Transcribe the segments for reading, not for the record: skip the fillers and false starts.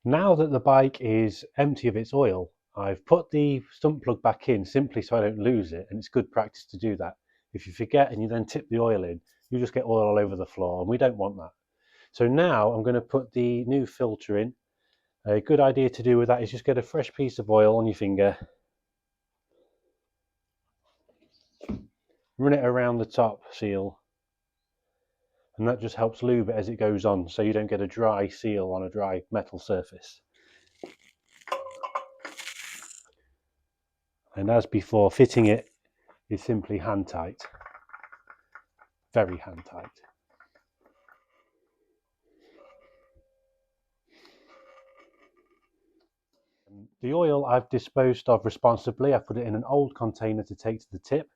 Now that the bike is empty of its oil, I've put the stump plug back in simply so I don't lose it, and it's good practice to do that. If you forget and you then tip the oil in, you just get oil all over the floor, and we don't want that. So now I'm going to put the new filter in. A good idea to do with that is just get a fresh piece of oil on your finger, run it around the top seal, and that just helps lube it as it goes on so you don't get a dry seal on a dry metal surface. And as before, fitting it is simply hand tight, very hand tight. The oil I've disposed of responsibly. I've put it in an old container to take to the tip,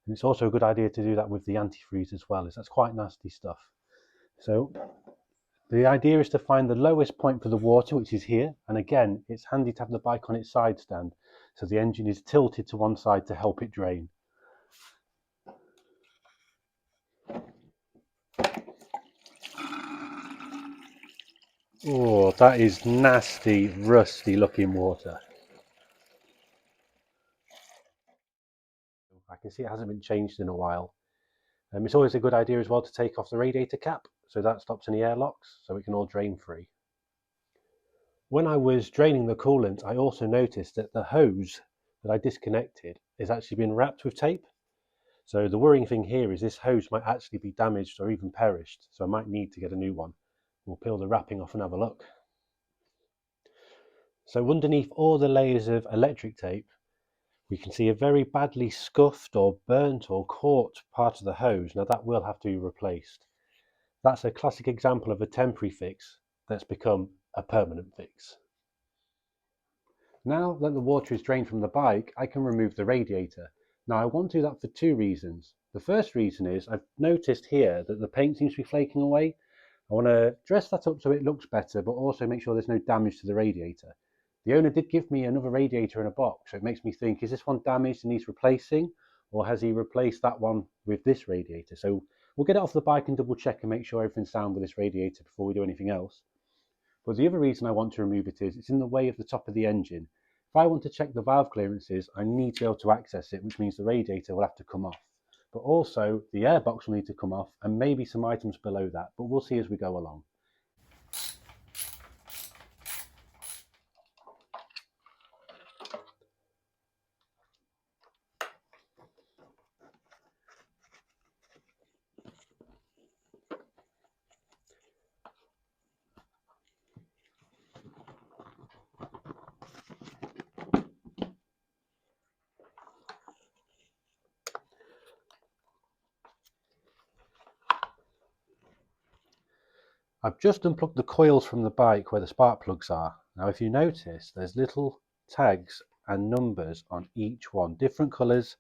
and it's also a good idea to do that with the antifreeze as well, as that's quite nasty stuff. So the idea is to find the lowest point for the water, which is here, and again it's handy to have the bike on its side stand so the engine is tilted to one side to help it drain. Oh, that is nasty, rusty looking water. I can see it hasn't been changed in a while. It's always a good idea as well to take off the radiator cap so that stops any airlocks so it can all drain free. When I was draining the coolant, I also noticed that the hose that I disconnected has actually been wrapped with tape. So the worrying thing here is this hose might actually be damaged or even perished, so I might need to get a new one. We'll peel the wrapping off and have a look. So underneath all the layers of electric tape, we can see a very badly scuffed or burnt or caught part of the hose. Now that will have to be replaced. That's a classic example of a temporary fix that's become a permanent fix. Now that the water is drained from the bike, I can remove the radiator. Now I want to do that for two reasons. The first reason is I've noticed here that the paint seems to be flaking away. I want to dress that up so it looks better, but also make sure there's no damage to the radiator. The owner did give me another radiator in a box, so it makes me think, is this one damaged and needs replacing, or has he replaced that one with this radiator? So we'll get it off the bike and double check and make sure everything's sound with this radiator before we do anything else. But the other reason I want to remove it is it's in the way of the top of the engine. If I want to check the valve clearances, I need to be able to access it, which means the radiator will have to come off. But also the airbox will need to come off and maybe some items below that, but we'll see as we go along. I've just unplugged the coils from the bike where the spark plugs are. Now if you notice, there's little tags and numbers on each one, different colours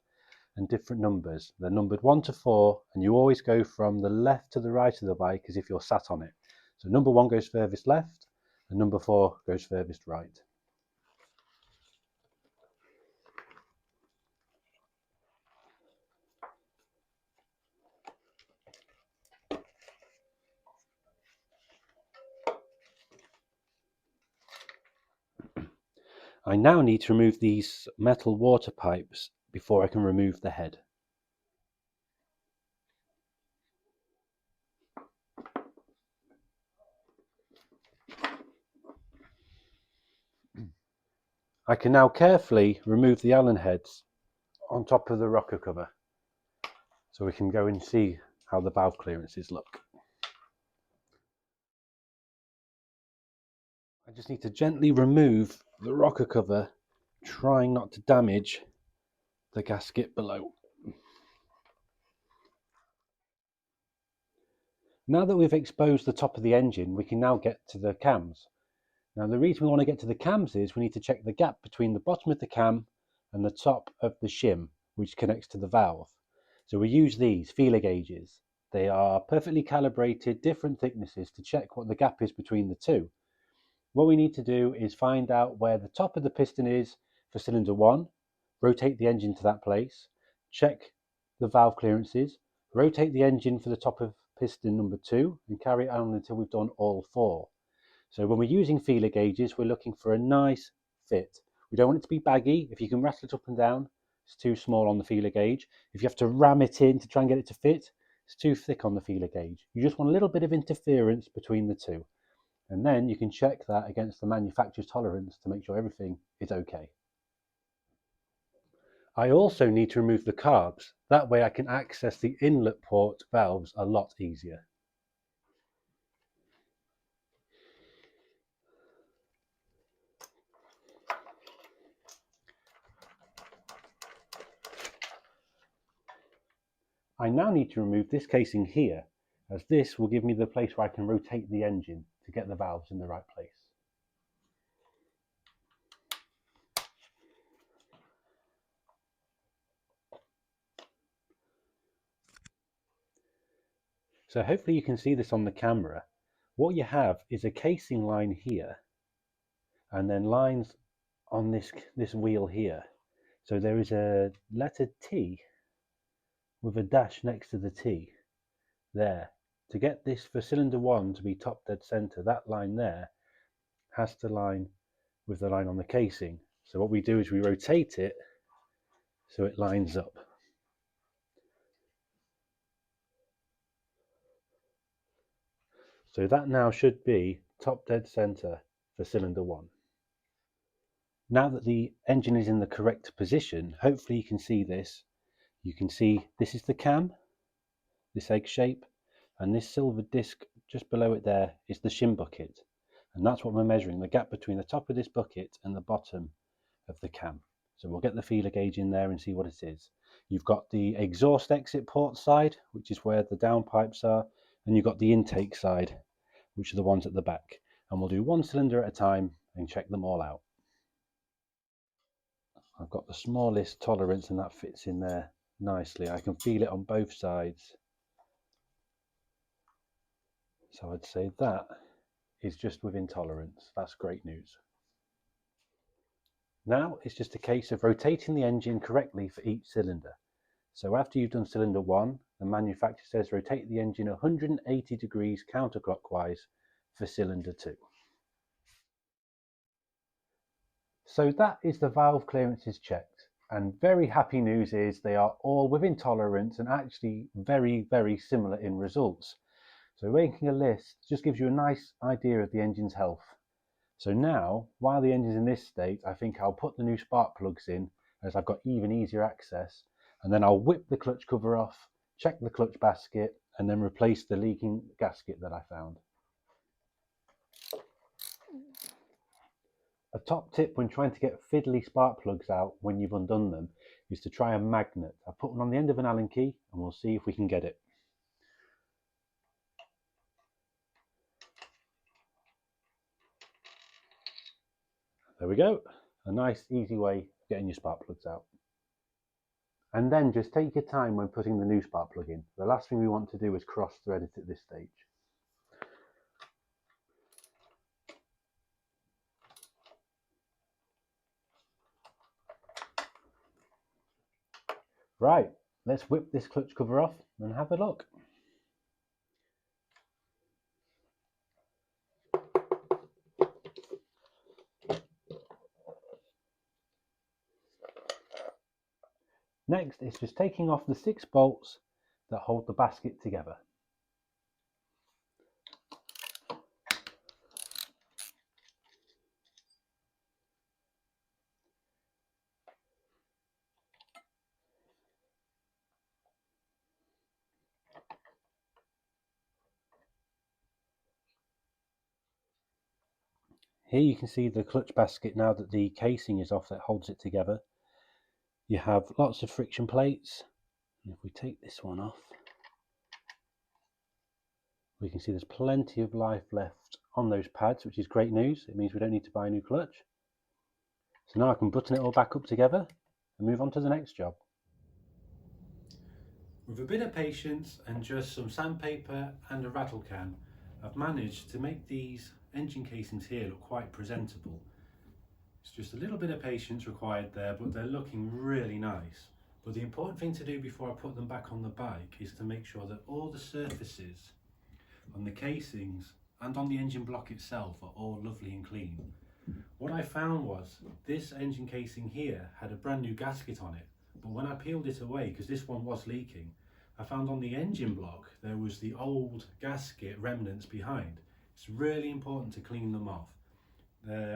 and different numbers. They're numbered 1 to 4, and you always go from the left to the right of the bike as if you're sat on it. So number 1 goes furthest left and number 4 goes furthest right. I now need to remove these metal water pipes before I can remove the head. I can now carefully remove the Allen heads on top of the rocker cover so we can go and see how the valve clearances look. I just need to gently remove the rocker cover, trying not to damage the gasket below. Now that we've exposed the top of the engine, we can now get to the cams. Now the reason we want to get to the cams is we need to check the gap between the bottom of the cam and the top of the shim, which connects to the valve. So we use these feeler gauges. They are perfectly calibrated, different thicknesses to check what the gap is between the two. What we need to do is find out where the top of the piston is for cylinder 1, rotate the engine to that place, check the valve clearances, rotate the engine for the top of piston number 2, and carry it on until we've done all 4. So when we're using feeler gauges, we're looking for a nice fit. We don't want it to be baggy. If you can rattle it up and down, it's too small on the feeler gauge. If you have to ram it in to try and get it to fit, it's too thick on the feeler gauge. You just want a little bit of interference between the two. And then you can check that against the manufacturer's tolerance to make sure everything is okay. I also need to remove the carbs. That way I can access the inlet port valves a lot easier. I now need to remove this casing here, as this will give me the place where I can rotate the engine to get the valves in the right place. So hopefully you can see this on the camera. What you have is a casing line here, and then lines on this wheel here. So there is a letter T with a dash next to the T there. To get this for cylinder 1 to be top dead center, that line there has to line with the line on the casing. So what we do is we rotate it so it lines up. So that now should be top dead center for cylinder 1. Now that the engine is in the correct position, hopefully you can see this. You can see this is the cam, this egg shape, and this silver disc just below it there is the shim bucket. And that's what we're measuring, the gap between the top of this bucket and the bottom of the cam. So we'll get the feeler gauge in there and see what it is. You've got the exhaust exit port side, which is where the downpipes are, and you've got the intake side, which are the ones at the back. And we'll do one cylinder at a time and check them all out. I've got the smallest tolerance and that fits in there nicely. I can feel it on both sides. So I'd say that is just within tolerance. That's great news. Now it's just a case of rotating the engine correctly for each cylinder. So after you've done cylinder 1, the manufacturer says rotate the engine 180 degrees counterclockwise for cylinder 2. So that is the valve clearances checked, and very happy news is they are all within tolerance and actually very similar in results. So making a list just gives you a nice idea of the engine's health. So now, while the engine's in this state, I think I'll put the new spark plugs in, as I've got even easier access, and then I'll whip the clutch cover off, check the clutch basket, and then replace the leaking gasket that I found. A top tip when trying to get fiddly spark plugs out when you've undone them is to try a magnet. I put one on the end of an Allen key and we'll see if we can get it. There we go. A nice easy way of getting your spark plugs out. And then just take your time when putting the new spark plug in. The last thing we want to do is cross thread it at this stage. Right, let's whip this clutch cover off and have a look. Next is just taking off the 6 bolts that hold the basket together. Here you can see the clutch basket now that the casing is off that holds it together. You have lots of friction plates, and if we take this one off, we can see there's plenty of life left on those pads, which is great news. It means we don't need to buy a new clutch. So now I can button it all back up together and move on to the next job. With a bit of patience and just some sandpaper and a rattle can, I've managed to make these engine casings here look quite presentable. It's just a little bit of patience required there, but they're looking really nice. But the important thing to do before I put them back on the bike is to make sure that all the surfaces on the casings and on the engine block itself are all lovely and clean. What I found was this engine casing here had a brand new gasket on it, but when I peeled it away, because this one was leaking, I found on the engine block there was the old gasket remnants behind. It's really important to clean them off.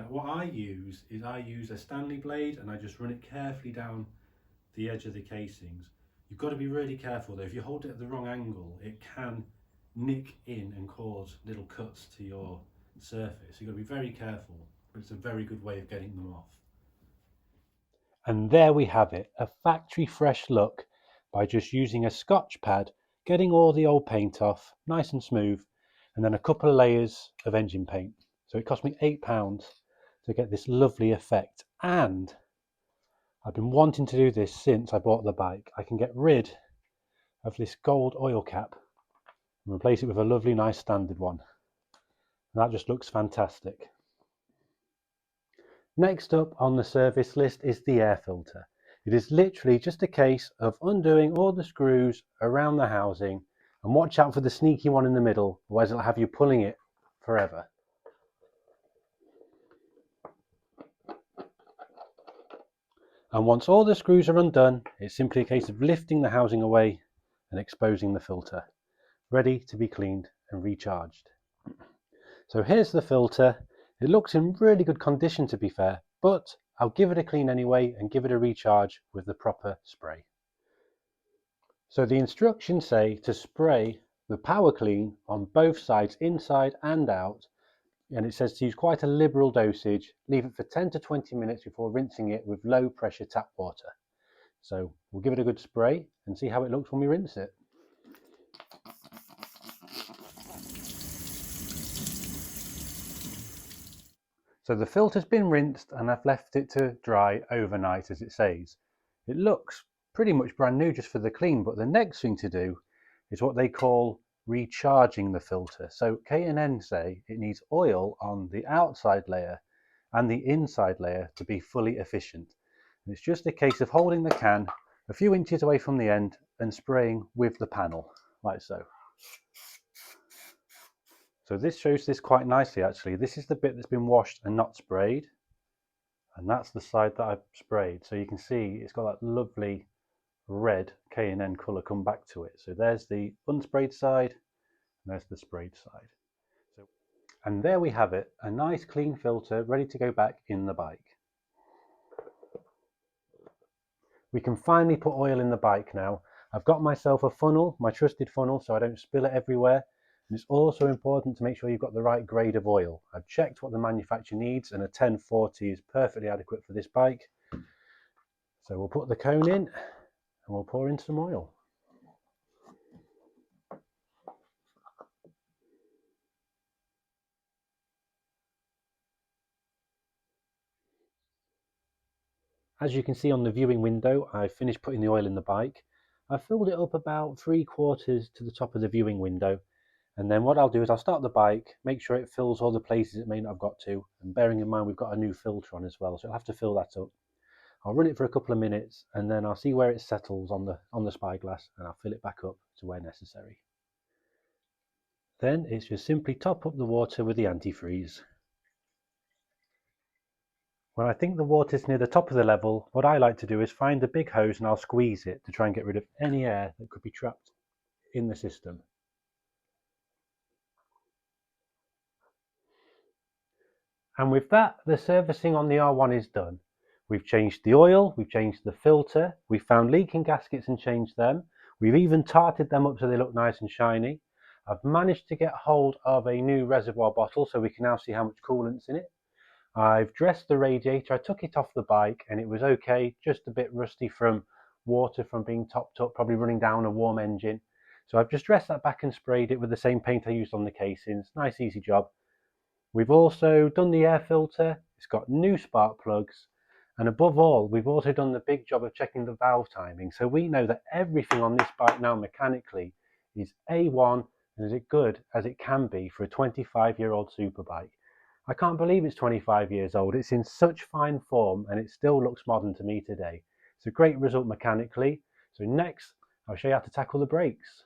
What I use is a Stanley blade, and I just run it carefully down the edge of the casings. You've got to be really careful though. If you hold it at the wrong angle, it can nick in and cause little cuts to your surface. You've got to be very careful, but it's a very good way of getting them off. And there we have it, a factory fresh look by just using a Scotch pad, getting all the old paint off, nice and smooth, and then a couple of layers of engine paint. So it cost me £8 to get this lovely effect, and I've been wanting to do this since I bought the bike. I can get rid of this gold oil cap and replace it with a lovely nice standard one. And that just looks fantastic. Next up on the service list is the air filter. It is literally just a case of undoing all the screws around the housing, and watch out for the sneaky one in the middle, otherwise it'll have you pulling it forever. And once all the screws are undone, it's simply a case of lifting the housing away and exposing the filter, ready to be cleaned and recharged. So here's the filter. It looks in really good condition, to be fair, but I'll give it a clean anyway and give it a recharge with the proper spray. So the instructions say to spray the power clean on both sides, inside and out, and it says to use quite a liberal dosage, leave it for 10 to 20 minutes before rinsing it with low pressure tap water. So we'll give it a good spray and see how it looks when we rinse it. So the filter's been rinsed and I've left it to dry overnight, as it says. It looks pretty much brand new just for the clean, but the next thing to do is what they call recharging the filter. So K&N say it needs oil on the outside layer and the inside layer to be fully efficient. And it's just a case of holding the can a few inches away from the end and spraying with the panel, like so. So this shows this quite nicely actually. This is the bit that's been washed and not sprayed, and that's the side that I've sprayed. So you can see it's got that lovely red K&N colour come back to it. So there's the unsprayed side, and there's the sprayed side. And there we have it, a nice clean filter ready to go back in the bike. We can finally put oil in the bike now. I've got myself a funnel, my trusted funnel, so I don't spill it everywhere. And it's also important to make sure you've got the right grade of oil. I've checked what the manufacturer needs, and a 1040 is perfectly adequate for this bike. So we'll put the cone in and we'll pour in some oil. As you can see on the viewing window, I've finished putting the oil in the bike. I've filled it up about 3/4 to the top of the viewing window. And then what I'll do is I'll start the bike, make sure it fills all the places it may not have got to, and bearing in mind we've got a new filter on as well, so I'll have to fill that up. I'll run it for a couple of minutes and then I'll see where it settles on the spyglass, and I'll fill it back up to where necessary. Then it's just simply top up the water with the antifreeze. When I think the water's near the top of the level, what I like to do is find a big hose and I'll squeeze it to try and get rid of any air that could be trapped in the system. And with that, the servicing on the R1 is done. We've changed the oil, we've changed the filter, we've found leaking gaskets and changed them. We've even tarted them up so they look nice and shiny. I've managed to get hold of a new reservoir bottle so we can now see how much coolant's in it. I've dressed the radiator. I took it off the bike and it was okay, just a bit rusty from water from being topped up, probably running down a warm engine. So I've just dressed that back and sprayed it with the same paint I used on the casings. Nice easy job. We've also done the air filter. It's got new spark plugs, and above all we've also done the big job of checking the valve timing, so we know that everything on this bike now mechanically is A1 and as good as it can be for a 25-year-old Superbike. I can't believe it's 25 years old. It's in such fine form and it still looks modern to me today. It's a great result mechanically. So next I'll show you how to tackle the brakes.